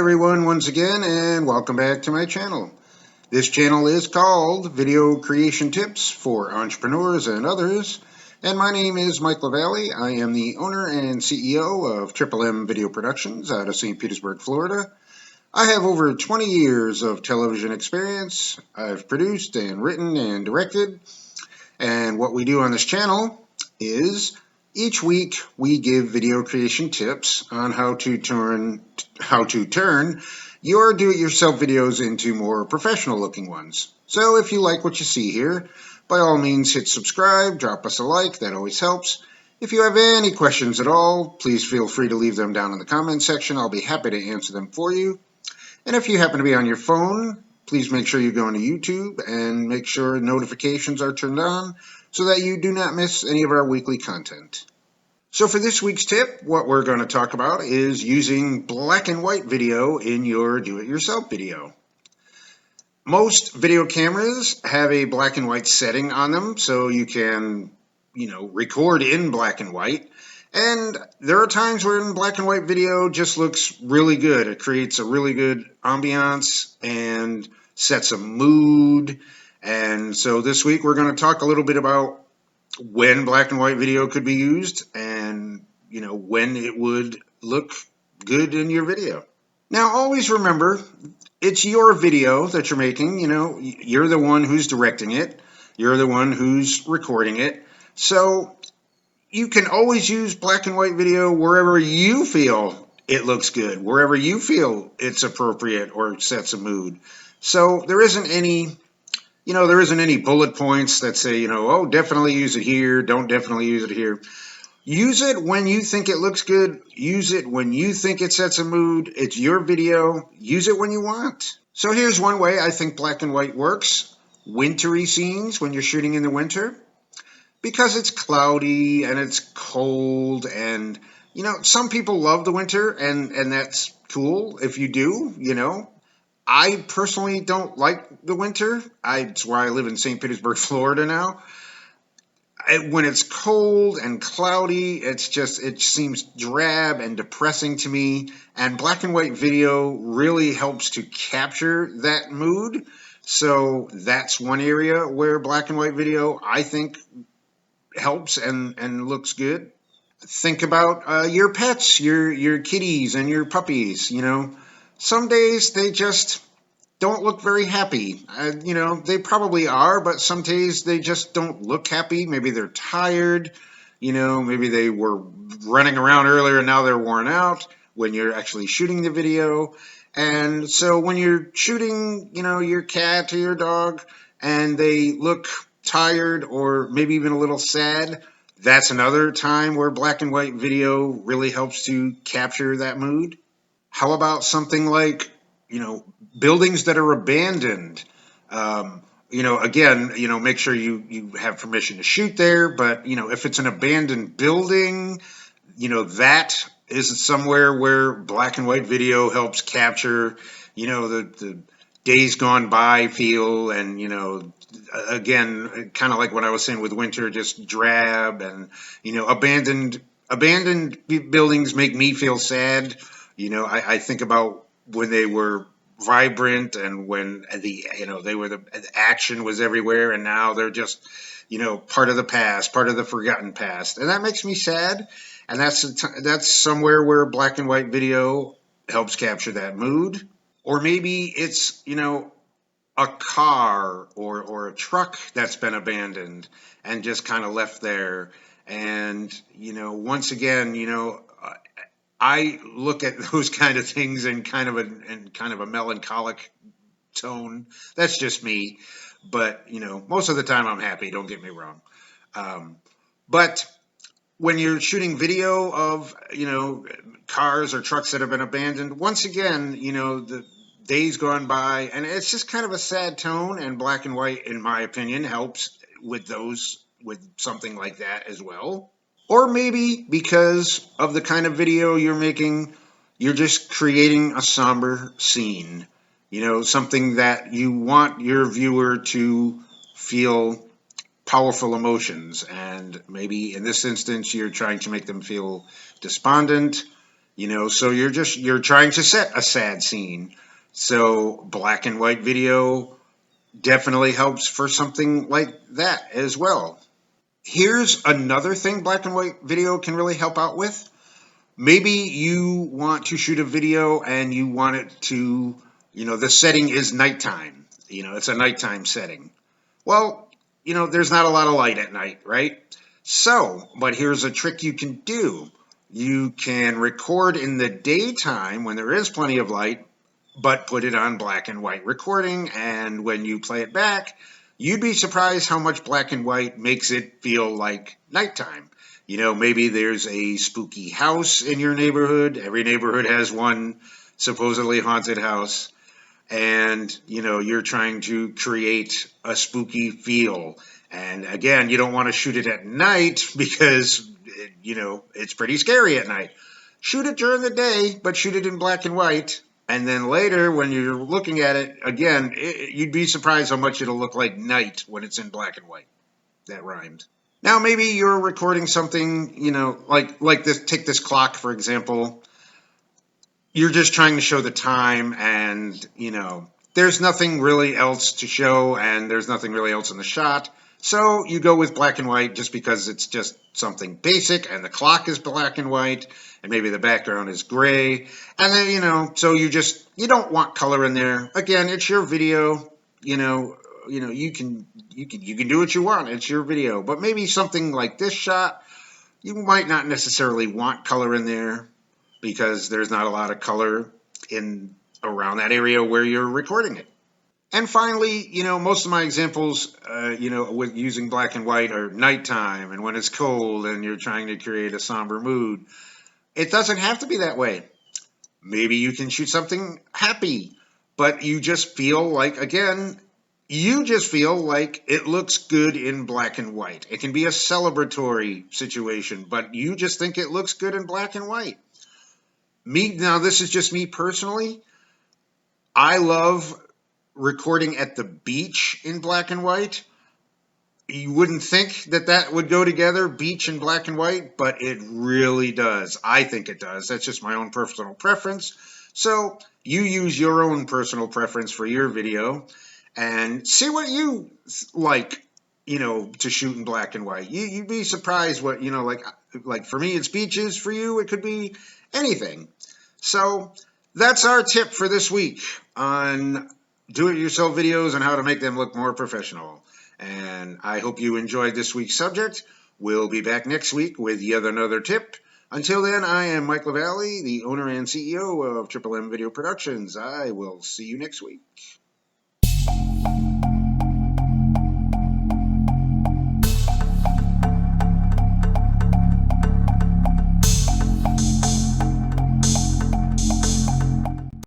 everyone once again, and welcome back to my channel. This channel is called Video Creation Tips for Entrepreneurs and Others, and my name is Mike LaValle. I am the owner and CEO of Triple M Video Productions out of St. Petersburg, Florida. I have over 20 years of television experience. I've produced and written and directed, and what we do on this channel is each week we give video creation tips on how to turn your do-it-yourself videos into more professional looking ones. So if you like what you see here, by all means hit subscribe, drop us a like, that always helps. If you have any questions at all, please feel free to leave them down in the comment section. I'll be happy to answer them for you. And if you happen to be on your phone, please make sure you go into YouTube and make sure notifications are turned on so that you do not miss any of our weekly content. So for this week's tip, what we're going to talk about is using black and white video in your do-it-yourself video. Most video cameras have a black and white setting on them, so you can, record in black and white. And there are times when black and white video just looks really good. It creates a really good ambiance and sets a mood. And so this week we're going to talk a little bit about when black and white video could be used and, when it would look good in your video. Now, always remember, it's your video that you're making. You're the one who's directing it. You're the one who's recording it. So you can always use black and white video wherever you feel it looks good, wherever you feel it's appropriate or sets a mood. So there isn't any bullet points that say, definitely use it here, don't definitely use it here. Use it when you think it looks good. Use it when you think it sets a mood. It's your video. Use it when you want. So here's one way I think black and white works. Wintry scenes when you're shooting in the winter. Because it's cloudy and it's cold and, some people love the winter and that's cool if you do, I personally don't like the winter. It's why I live in St. Petersburg, Florida now. When it's cold and cloudy, it seems drab and depressing to me. And black and white video really helps to capture that mood. So that's one area where black and white video, I think, helps and looks good. Think about your pets, your kitties and your puppies. Some days they just don't look very happy. They probably are, but some days they just don't look happy. Maybe they're tired. Maybe they were running around earlier and now they're worn out when you're actually shooting the video. And so when you're shooting, your cat or your dog and they look tired or maybe even a little sad, that's another time where black and white video really helps to capture that mood. How about something like, buildings that are abandoned? Again, make sure you have permission to shoot there, but, if it's an abandoned building, that is somewhere where black and white video helps capture, the days gone by feel and, again, kind of like what I was saying with winter, just drab and, abandoned buildings make me feel sad. I think about when they were vibrant and when the action was everywhere, and now they're just, part of the past, part of the forgotten past, and that makes me sad. And that's somewhere where black and white video helps capture that mood. Or maybe it's, a car or a truck that's been abandoned and just kind of left there. And, once again, I look at those kind of things in kind of a melancholic tone. That's just me. But, most of the time I'm happy, don't get me wrong. But when you're shooting video of, cars or trucks that have been abandoned, once again, the days gone by, and it's just kind of a sad tone, and black and white, in my opinion, helps with something like that as well. Or maybe because of the kind of video you're making, you're just creating a somber scene, something that you want your viewer to feel powerful emotions. And maybe in this instance, you're trying to make them feel despondent, So you're trying to set a sad scene. So black and white video definitely helps for something like that as well. Here's another thing black and white video can really help out with. Maybe you want to shoot a video and you want it to, the setting is nighttime. It's a nighttime setting. Well, there's not a lot of light at night, right? So, but here's a trick you can do. You can record in the daytime when there is plenty of light, but put it on black and white recording. And when you play it back, you'd be surprised how much black and white makes it feel like nighttime. Maybe there's a spooky house in your neighborhood. Every neighborhood has one supposedly haunted house. And, you're trying to create a spooky feel. And again, you don't want to shoot it at night because, it's pretty scary at night. Shoot it during the day, but shoot it in black and white. And then later, when you're looking at it, again, you'd be surprised how much it'll look like night when it's in black and white. That rhymed. Now, maybe you're recording something, like this. Take this clock, for example. You're just trying to show the time, and, there's nothing really else to show, and there's nothing really else in the shot. So you go with black and white just because it's just something basic, and the clock is black and white, and maybe the background is gray. And then, so you don't want color in there. Again, it's your video, you can do what you want. It's your video. But maybe something like this shot, you might not necessarily want color in there because there's not a lot of color in around that area where you're recording it. And finally, most of my examples, with using black and white are nighttime and when it's cold and you're trying to create a somber mood. It doesn't have to be that way. Maybe you can shoot something happy, but you just feel like, again, it looks good in black and white. It can be a celebratory situation, but you just think it looks good in black and white. Now this is just me personally. I love recording at the beach in black and white. You wouldn't think that would go together, beach and black and white, but it really does. I think it does. That's just my own personal preference. So you use your own personal preference for your video and see what you like, to shoot in black and white. You'd be surprised what, like for me, it's beaches. For you, it could be anything. So that's our tip for this week on do-it-yourself videos and how to make them look more professional. And I hope you enjoyed this week's subject. We'll be back next week with yet another tip. Until then, I am Mike LaValle, the owner and CEO of Triple M Video Productions. I will see you next week.